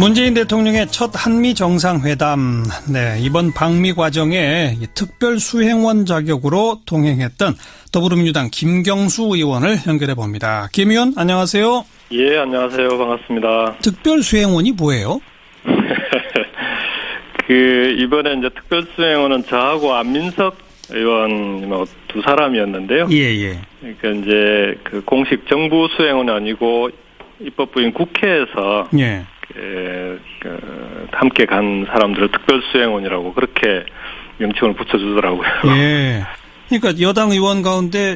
문재인 대통령의 첫 한미 정상회담, 이번 방미 과정에 특별 수행원 자격으로 동행했던 더불어민주당 김경수 의원을 연결해 봅니다. 김 의원, 안녕하세요. 예, 안녕하세요. 반갑습니다. 특별 수행원이 뭐예요? 이번에 이제 특별 수행원은 저하고 안민석 의원 두 사람이었는데요. 예. 그러니까 이제 공식 정부 수행원이 아니고 입법부인 국회에서 예. 함께 간 사람들을 특별 수행원이라고 그렇게 명칭을 붙여주더라고요. 예. 그러니까 여당 의원 가운데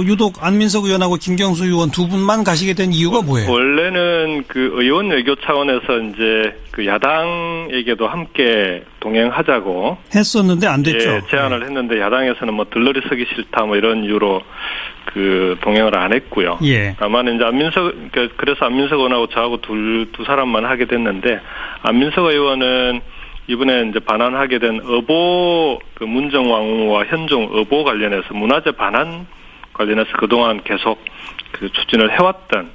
유독 안민석 의원하고 김경수 의원 두 분만 가시게 된 이유가 뭐예요? 원래는 의원 외교 차원에서 이제 야당에게도 함께 동행하자고 했었는데 안 됐죠. 예, 제안을 했는데 야당에서는 들러리 서기 싫다 이런 이유로 동행을 안 했고요. 예. 다만 이제 그래서 안민석 의원하고 저하고 두 사람만 하게 됐는데, 안민석 의원은 이번에 이제 반환하게 된 어보 문정왕후와 현종 어보 관련해서 문화재 반환 관련해서 그동안 계속 추진을 해왔던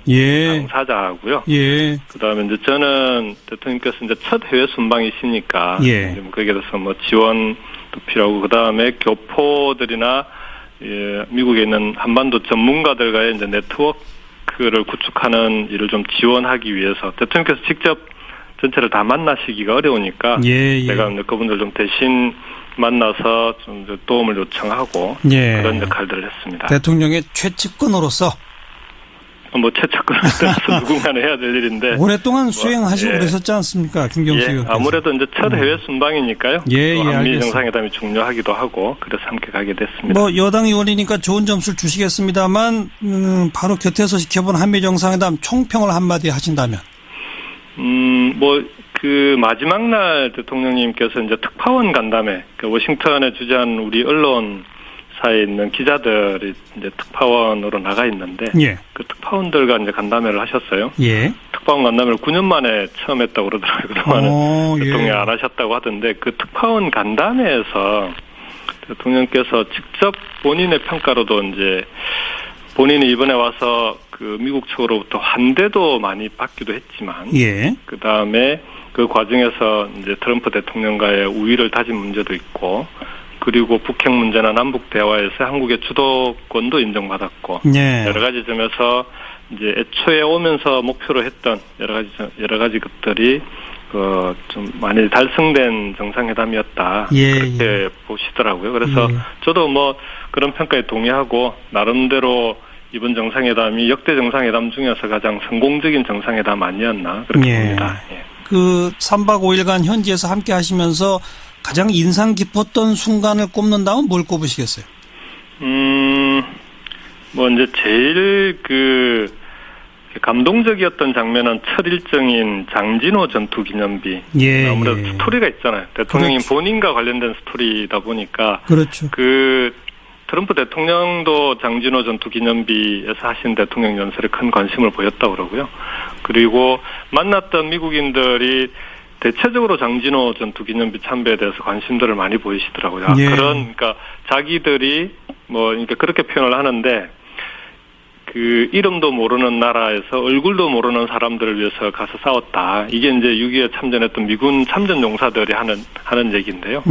당사자고요. 예. 그다음에 이제 저는 대통령께서 이제 첫 해외 순방이시니까 예. 거기에 대해서 지원도 필요하고, 그다음에 교포들이나 미국에 있는 한반도 전문가들과의 이제 네트워크를 구축하는 일을 좀 지원하기 위해서 대통령께서 직접 전체를 다 만나시기가 어려우니까 제가 그분들 좀 대신 만나서 좀 도움을 요청하고 그런 역할들을 했습니다. 대통령의 최측근으로서 최측근으로서 누군가는 해야 될 일인데 오랫동안 수행하시고 그랬었지 않습니까, 김경수 의원께서? 아무래도 이제 첫 해외 순방이니까요. 한미 알겠습니다. 정상회담이 중요하기도 하고 그래서 함께 가게 됐습니다. 여당 의원이니까 좋은 점수를 주시겠습니다만 바로 곁에서 지켜본 한미 정상회담 총평을 한마디 하신다면? 마지막 날 대통령님께서 이제 특파원 간담회, 워싱턴에 주재한 우리 언론사에 있는 기자들이 이제 특파원으로 나가 있는데, 그 특파원들과 이제 간담회를 하셨어요. 예. 특파원 간담회를 9년 만에 처음 했다고 그러더라고요. 그동안은 대통령이 안 하셨다고 하던데, 그 특파원 간담회에서 대통령께서 직접 본인의 평가로도 이제 본인이 이번에 와서 미국 측으로부터 환대도 많이 받기도 했지만, 그 다음에 그 과정에서 이제 트럼프 대통령과의 우위를 다진 문제도 있고, 그리고 북핵 문제나 남북 대화에서 한국의 주도권도 인정받았고, 여러 가지 점에서 이제 애초에 오면서 목표로 했던 여러 가지 것들이 좀 많이 달성된 정상회담이었다. 그렇게 보시더라고요. 그래서 저도 그런 평가에 동의하고, 나름대로 이번 정상회담이 역대 정상회담 중에서 가장 성공적인 정상회담 아니었나 그렇게 봅니다. 3박 5일간 현지에서 함께 하시면서 가장 인상 깊었던 순간을 꼽는다면 뭘 꼽으시겠어요? 이제 제일 감동적이었던 장면은 첫 일정인 장진호 전투 기념비. 아무래도 스토리가 있잖아요. 대통령님 본인과 관련된 스토리다 보니까. 그렇죠. 트럼프 대통령도 장진호 전투 기념비에서 하신 대통령 연설에 큰 관심을 보였다고 그러고요. 그리고 만났던 미국인들이 대체적으로 장진호 전투 기념비 참배에 대해서 관심들을 많이 보이시더라고요. 그러니까 자기들이 그러니까 그렇게 표현을 하는데, 이름도 모르는 나라에서 얼굴도 모르는 사람들을 위해서 가서 싸웠다. 이게 이제 6.25에 참전했던 미군 참전 용사들이 하는 얘기인데요.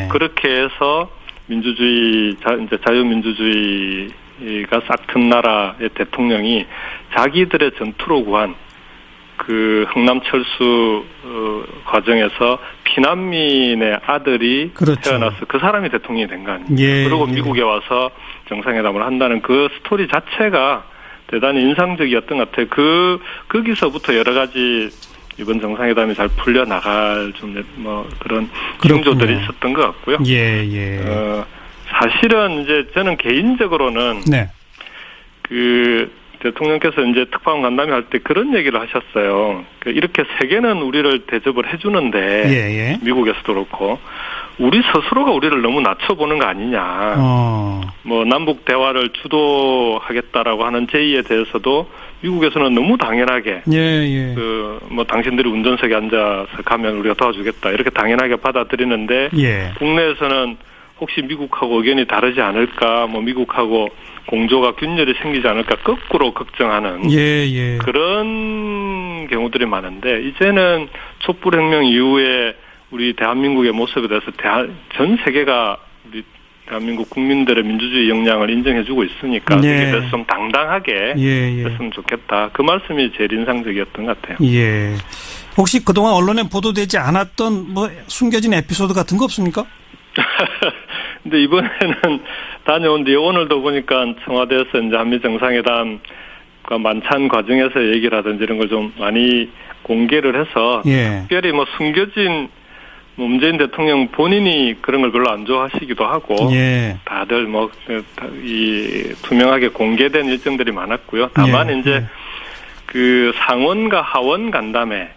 그렇게 해서 이제 자유민주주의가 싹튼 나라의 대통령이 자기들의 전투로 구한 흥남철수 과정에서 피난민의 아들이 태어나서 그 사람이 대통령이 된 거 아닙니까? 그리고 미국에 와서 정상회담을 한다는 그 스토리 자체가 대단히 인상적이었던 것 같아요. 거기서부터 여러 가지 이번 정상회담이 잘 풀려나갈 그런 징조들이 있었던 것 같고요. 사실은 이제 저는 개인적으로는 대통령께서 이제 특파원 간담회 할 때 그런 얘기를 하셨어요. 이렇게 세계는 우리를 대접을 해주는데 미국에서도 그렇고 우리 스스로가 우리를 너무 낮춰보는 거 아니냐. 남북 대화를 주도하겠다라고 하는 제의에 대해서도 미국에서는 너무 당연하게 당신들이 운전석에 앉아서 가면 우리가 도와주겠다 이렇게 당연하게 받아들이는데 국내에서는 혹시 미국하고 의견이 다르지 않을까, 미국하고 공조가 균열이 생기지 않을까 거꾸로 걱정하는 그런 경우들이 많은데, 이제는 촛불혁명 이후에 우리 대한민국의 모습에 대해서 전 세계가 우리 대한민국 국민들의 민주주의 역량을 인정해주고 있으니까 예. 그게 대해서 좀 당당하게 했으면 좋겠다. 그 말씀이 제일 인상적이었던 것 같아요. 예. 혹시 그동안 언론에 보도되지 않았던 뭐 숨겨진 에피소드 같은 거 없습니까? 근데 이번에는 다녀온 뒤에 오늘도 보니까 청와대에서 이제 한미 정상회담과 만찬 과정에서 얘기라든지 이런 걸 좀 많이 공개를 해서 특별히 뭐 숨겨진 문재인 대통령 본인이 그런 걸 별로 안 좋아하시기도 하고 다들 뭐 이 투명하게 공개된 일정들이 많았고요. 다만 이제 그 상원과 하원 간담회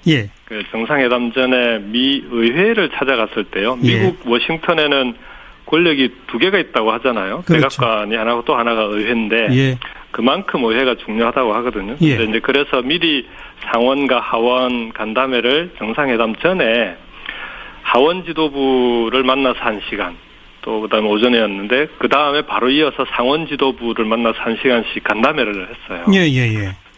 그 정상회담 전에 미 의회를 찾아갔을 때요. 미국 워싱턴에는 권력이 두 개가 있다고 하잖아요. 그렇죠. 백악관이 하나고 또 하나가 의회인데 그만큼 의회가 중요하다고 하거든요. 근데 이제 그래서 미리 상원과 하원 간담회를 정상회담 전에 하원 지도부를 만나서 1시간, 또 그다음에 오전에였는데 그다음에 바로 이어서 상원 지도부를 만나서 1시간씩 간담회를 했어요.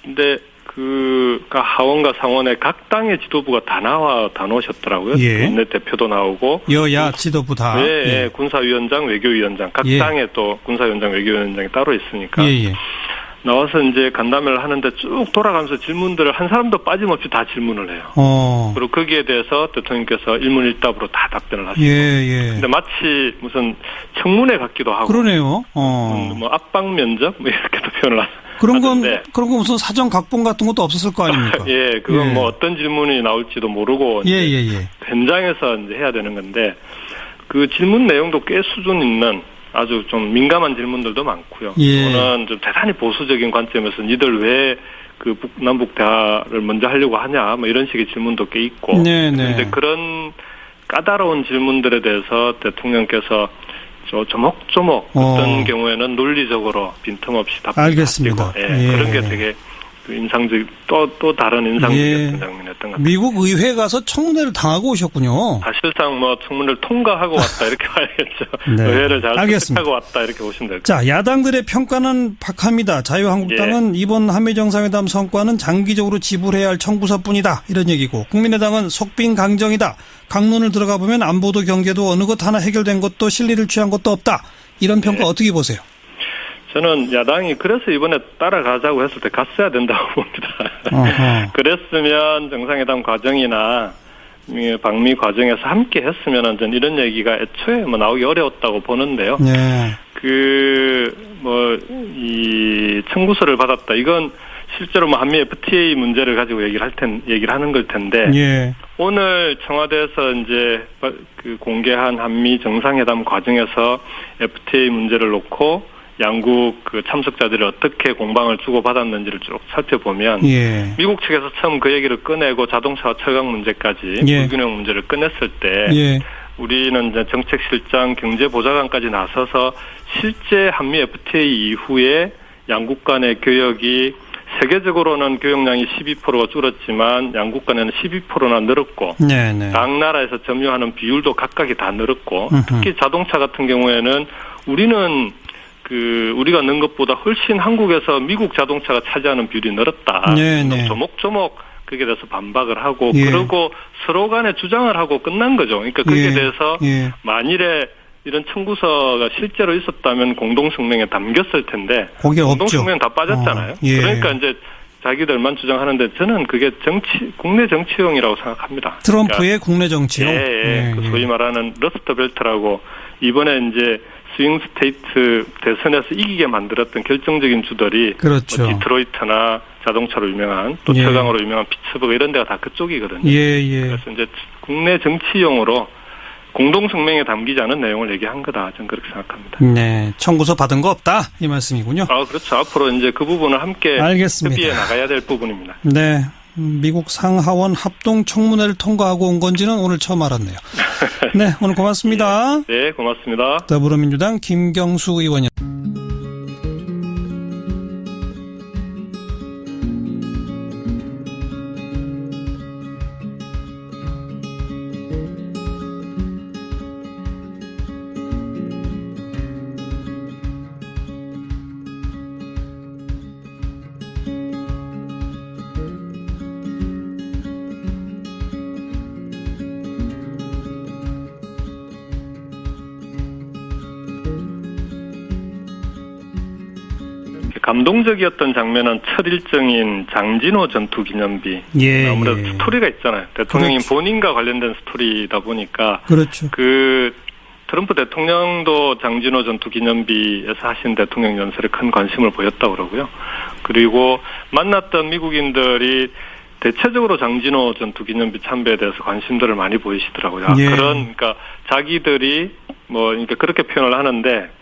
근데 그 하원과 상원의 각 당의 지도부가 다 나오셨더라고요. 원내 대표도 나오고 여야 지도부 다. 군사위원장, 외교위원장, 각 당에 또 군사위원장, 외교위원장이 따로 있으니까 나와서 이제 간담회를 하는데 쭉 돌아가면서 질문들을 한 사람도 빠짐없이 다 질문을 해요. 그리고 거기에 대해서 대통령께서 일문일답으로 다 답변을 하시고. 근데 마치 무슨 청문회 같기도 하고. 그러네요. 뭐 압박 면접 뭐 이렇게도 표현을 하시고. 그런 건 무슨 사전 각본 같은 것도 없었을 거 아닙니까? 그건 뭐 어떤 질문이 나올지도 모르고 현장에서 이제 해야 되는 건데 그 질문 내용도 꽤 수준 있는 아주 좀 민감한 질문들도 많고요. 저는 좀 대단히 보수적인 관점에서 니들 왜 그 남북 대화를 먼저 하려고 하냐 뭐 이런 식의 질문도 꽤 있고. 근데 그런 까다로운 질문들에 대해서 대통령께서 조목조목 어떤 경우에는 논리적으로 빈틈없이 답변하시고 그런 게 되게 인상적 또 다른 인상적이었던 장면이었던 것 같아요. 미국 의회 가서 청문회를 당하고 오셨군요. 사실상 뭐 청문회를 통과하고 왔다 이렇게 봐야겠죠. 의회를 잘 선택하고 왔다 이렇게 보시면 될 것 같아요. 자, 야당들의 평가는 박합니다. 자유한국당은 이번 한미정상회담 성과는 장기적으로 지불해야 할 청구서뿐이다 이런 얘기고, 국민의당은 속빈 강정이다. 강론을 들어가 보면 안보도 경제도 어느 것 하나 해결된 것도 실리를 취한 것도 없다. 이런 평가 어떻게 보세요? 저는 야당이 그래서 이번에 따라가자고 했을 때 갔어야 된다고 봅니다. 그랬으면 정상회담 과정이나 방미 과정에서 함께 했으면 전 이런 얘기가 애초에 뭐 나오기 어려웠다고 보는데요. 이 청구서를 받았다. 이건 실제로 뭐 한미 FTA 문제를 가지고 얘기를 하는 걸 텐데 오늘 청와대에서 이제 그 공개한 한미 정상회담 과정에서 FTA 문제를 놓고 양국 그 참석자들이 어떻게 공방을 주고받았는지를 쭉 살펴보면 미국 측에서 처음 그 얘기를 꺼내고 자동차와 철강 문제까지 불균형 문제를 꺼냈을 때 우리는 이제 정책실장, 경제보좌관까지 나서서 실제 한미 FTA 이후에 양국 간의 교역이 세계적으로는 교역량이 12%가 줄었지만 양국 간에는 12%나 늘었고 각 나라에서 점유하는 비율도 각각이 다 늘었고 특히 자동차 같은 경우에는 우리가 넣은 것보다 훨씬 한국에서 미국 자동차가 차지하는 비율이 늘었다. 조목조목 거기에 대해서 반박을 하고 그러고 서로 간에 주장을 하고 끝난 거죠. 그러니까 거기에 대해서 만일에 이런 청구서가 실제로 있었다면 공동성명에 담겼을 텐데 공동성명 다 빠졌잖아요. 그러니까 이제 자기들만 주장하는데 저는 그게 국내 정치용이라고 생각합니다. 트럼프의 국내 정치용? 그 소위 말하는 러스트벨트라고 이번에 이제 스윙 스테이트 대선에서 이기게 만들었던 결정적인 주들이 뭐 디트로이트나 자동차로 유명한 또 철강으로 유명한 피츠버그 이런 데가 다 그쪽이거든요. 그래서 이제 국내 정치용으로 공동성명에 담기지 않은 내용을 얘기한 거다. 저는 그렇게 생각합니다. 청구서 받은 거 없다 이 말씀이군요. 그렇죠. 앞으로 이제 그 부분을 함께 협의해 나가야 될 부분입니다. 미국 상하원 합동 청문회를 통과하고 온 건지는 오늘 처음 알았네요. 오늘 고맙습니다. 네, 고맙습니다. 더불어민주당 김경수 의원이었습니다. 감동적이었던 장면은 첫 일정인 장진호 전투 기념비. 예, 아무래도 예. 스토리가 있잖아요. 대통령이 그렇죠. 본인과 관련된 스토리다 보니까 그렇죠. 그 트럼프 대통령도 장진호 전투 기념비에서 하신 대통령 연설에 큰 관심을 보였다고 그러고요. 그리고 만났던 미국인들이 대체적으로 장진호 전투 기념비 참배에 대해서 관심들을 많이 보이시더라고요. 예. 그러니까 자기들이 뭐 그러니까 그렇게 표현을 하는데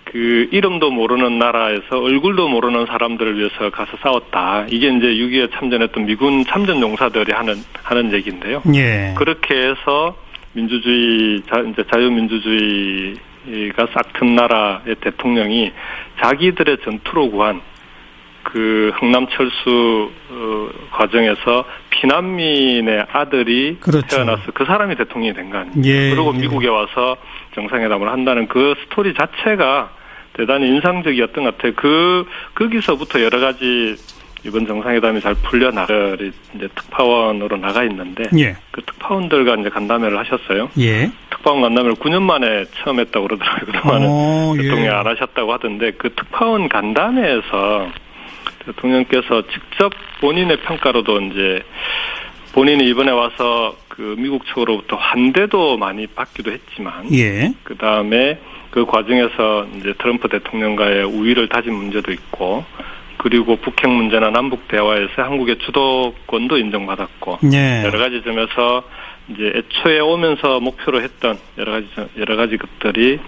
그 이름도 모르는 나라에서 얼굴도 모르는 사람들을 위해서 가서 싸웠다. 이게 이제 6.25에 참전했던 미군 참전 용사들이 하는 얘기인데요. 예. 그렇게 해서 민주주의, 이제 자유민주주의가 싹튼 나라의 대통령이 자기들의 전투로 구한 그 흥남철수 과정에서 피난민의 아들이 그렇죠. 태어나서 그 사람이 대통령이 된 거 아닙니까? 예, 그리고 예. 미국에 와서 정상회담을 한다는 그 스토리 자체가 대단히 인상적이었던 것 같아요. 거기서부터 여러 가지 이번 정상회담이 잘 풀려나가리 이제 특파원으로 나가 있는데 예. 그 특파원들과 이제 간담회를 하셨어요. 예. 특파원 간담회를 9년 만에 처음 했다고 그러더라고요. 그동안은 예. 대통령이 안 하셨다고 하던데 그 특파원 간담회에서 대통령께서 직접 본인의 평가로도 이제 본인이 이번에 와서 그 미국 측으로부터 환대도 많이 받기도 했지만 예. 그 다음에 그 과정에서 이제 트럼프 대통령과의 우위를 다진 문제도 있고 그리고 북핵 문제나 남북 대화에서 한국의 주도권도 인정받았고 예. 여러 가지 점에서 이제 애초에 오면서 목표로 했던 여러 가지 것들이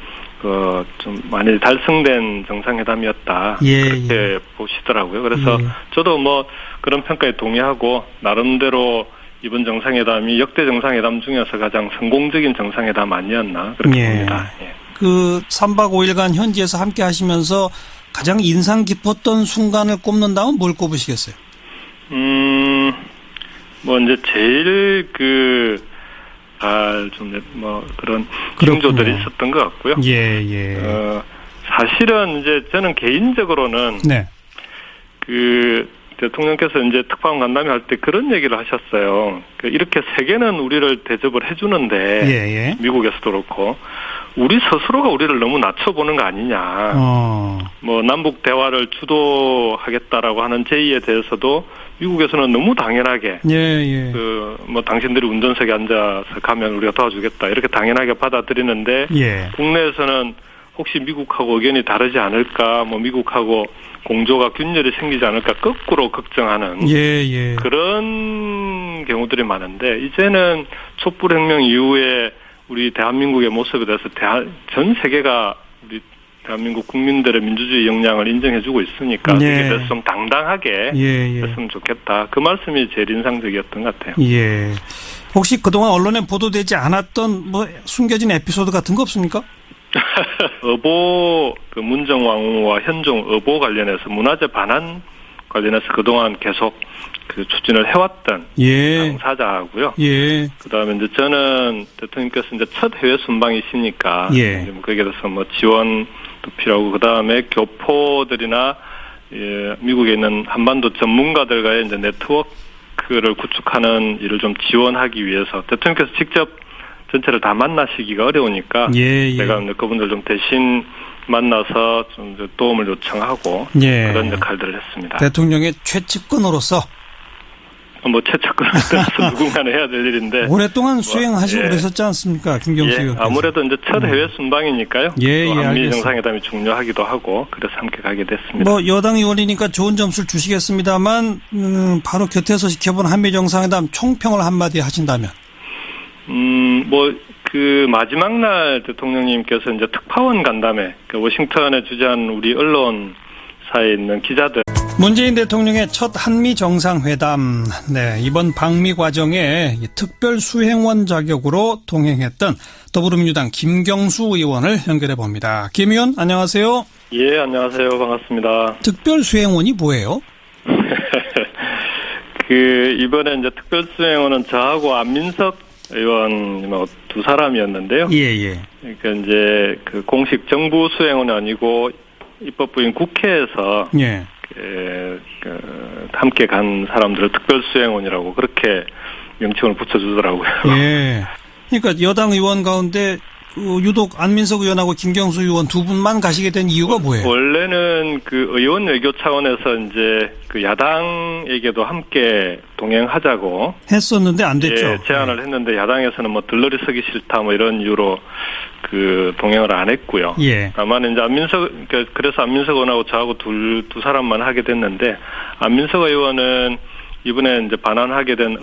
좀 많이 달성된 정상회담이었다. 예, 그렇게 보시더라고요. 그래서 예. 저도 뭐 그런 평가에 동의하고 나름대로 이번 정상회담이 역대 정상회담 중에서 가장 성공적인 정상회담 아니었나 그렇게 예. 봅니다. 예. 그 3박 5일간 현지에서 함께 하시면서 가장 인상 깊었던 순간을 꼽는다면 뭘 꼽으시겠어요? 뭐 이제 제일 뭐 그런 그렇군요. 징조들이 있었던 것 같고요. 예, 예. 사실은 이제 저는 개인적으로는 네. 그 대통령께서 이제 특파원 간담회 할 때 그런 얘기를 하셨어요. 이렇게 세계는 우리를 대접을 해주는데 예, 예. 미국에서도 그렇고 우리 스스로가 우리를 너무 낮춰보는 거 아니냐. 뭐 남북 대화를 주도하겠다라고 하는 제의에 대해서도 미국에서는 너무 당연하게 예, 예. 뭐 당신들이 운전석에 앉아서 가면 우리가 도와주겠다 이렇게 당연하게 받아들이는데 예. 국내에서는 혹시 미국하고 의견이 다르지 않을까, 뭐 미국하고 공조가 균열이 생기지 않을까 거꾸로 걱정하는 예, 예. 그런 경우들이 많은데 이제는 촛불혁명 이후에 우리 대한민국의 모습에 대해서 전 세계가 우리 대한민국 국민들의 민주주의 역량을 인정해주고 있으니까 예. 그게 대해서 좀 당당하게 예, 예. 했으면 좋겠다. 그 말씀이 제일 인상적이었던 것 같아요. 예. 혹시 그동안 언론에 보도되지 않았던 뭐 숨겨진 에피소드 같은 거 없습니까? 어보 그 문정왕후와 현종 어보 관련해서 문화재 반환 관련해서 그동안 계속 그 추진을 해왔던 예. 당사자고요. 예. 그다음에 이제 저는 대통령께서 이제 첫 해외 순방이시니까 예. 이제 뭐 거기에 대해서 뭐 지원도 필요하고 그다음에 교포들이나 미국에 있는 한반도 전문가들과의 이제 네트워크를 구축하는 일을 좀 지원하기 위해서 대통령께서 직접 전체를 다 만나시기가 어려우니까 예, 예. 제가 그분들 좀 대신 만나서 좀 도움을 요청하고 예. 그런 역할들을 했습니다. 대통령의 최측근으로서 뭐 최측근으로서 누군가는 해야 될 일인데 오랫동안 수행하시고 예. 그러셨지 않습니까, 김경수 예, 의원께서. 아무래도 이제 첫 해외 순방이니까요. 예, 또 예, 한미 알겠습니다. 정상회담이 중요하기도 하고 그래서 함께 가게 됐습니다. 뭐 여당 의원이니까 좋은 점수를 주시겠습니다만 바로 곁에서 지켜본 한미 정상회담 총평을 한마디 하신다면. 뭐 그 마지막 날 대통령님께서 이제 특파원 간담회, 그 워싱턴에 주재한 우리 언론사에 있는 기자들. 문재인 대통령의 첫 한미 정상회담, 네, 이번 방미 과정에 특별 수행원 자격으로 동행했던 더불어민주당 김경수 의원을 연결해 봅니다. 김 의원, 안녕하세요. 예, 안녕하세요. 반갑습니다. 특별 수행원이 뭐예요? 이번에 이제 특별 수행원은 저하고 안민석 의원 두 사람이었는데요. 예, 예. 그러니까 이제 그 공식 정부 수행원이 아니고 입법부인 국회에서 예. 함께 간 사람들을 특별 수행원이라고 그렇게 명칭을 붙여주더라고요. 예. 그러니까 여당 의원 가운데 유독 안민석 의원하고 김경수 의원 두 분만 가시게 된 이유가 뭐예요? 원래는 그 의원 외교 차원에서 이제 그 야당에게도 함께 동행하자고 했었는데 안 됐죠. 예, 제안을 했는데 야당에서는 뭐 들러리 서기 싫다 뭐 이런 이유로 그 동행을 안 했고요. 예. 다만 이제 그래서 안민석 의원하고 저하고 두 사람만 하게 됐는데 안민석 의원은 이번에 이제 반환하게 된